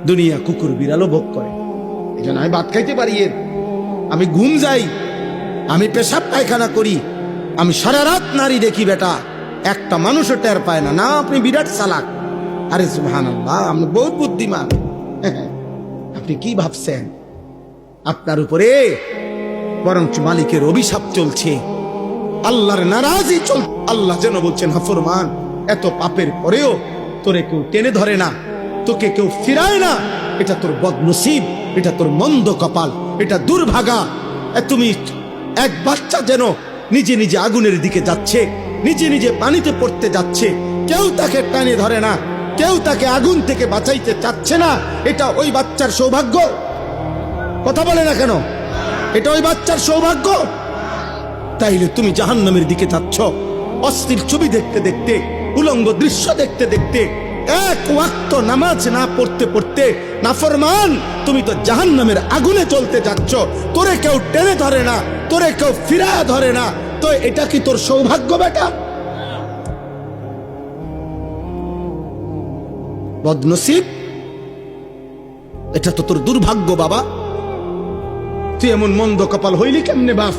দুনিয়া কুকুর বিড়ালও ভোগ করে। এই জন্য আমি ভাত খাইতে পারি, আমি ঘুম যাই, আমি পেশাব পায়খানা করি, আমি সারা রাত নারী দেখি, বেটা একটা মানুষও টের পায় না। না, আপনি বিরাট চালাক। আরে সুবহানাল্লাহ, আপনি বহুত বুদ্ধিমান। আপনি কি ভাবছেন আপনার উপরে বরঞ্চ মালিকের অভিশাপ চলছে, আল্লাহর নারাজি চল। আল্লাহ যেন বলছেন, হাফরমান, এত পাপের পরেও তোরে কেউ টেনে ধরে না, তোকে কেউ ফিরায় না, এটা তোর বদনসিব, এটা তোর মন্দ কপাল, এটা দুর্ভাগা। তুমি এক বাচ্চা যেন নিজে নিজে আগুনের দিকে যাচ্ছে, নিজে নিজে পানিতে পড়তে যাচ্ছে, কেউ তাকে টানে ধরে না, কেউ তাকে আগুন থেকে বাঁচাইতে চাচ্ছে না। এটা ওই বাচ্চার সৌভাগ্য? কথা বলে না কেন? এটা ওই বাচ্চার সৌভাগ্য? তাইলে তুমি জাহান্নামের দিকে যাচ্ছ, অস্থির ছবি দেখতে দেখতে, উলঙ্গ দৃশ্য দেখতে দেখতে, এক ওয়াক্ত নামাজ না পড়তে পড়তে। নাফরমান, তুমি তো জাহান্নামের আগুনে চলতে যাচ্ছ। তোরে কেউ টেনে ধরে না, তোরে কেউ ফিরায়া ধরে না, তো এটা কি তোর সৌভাগ্য বেটা? বদনসিব, এটা তো তোর দুর্ভাগ্য বাবা। তুই এমন মন্দ কপাল হইলি কেমনে বাপ?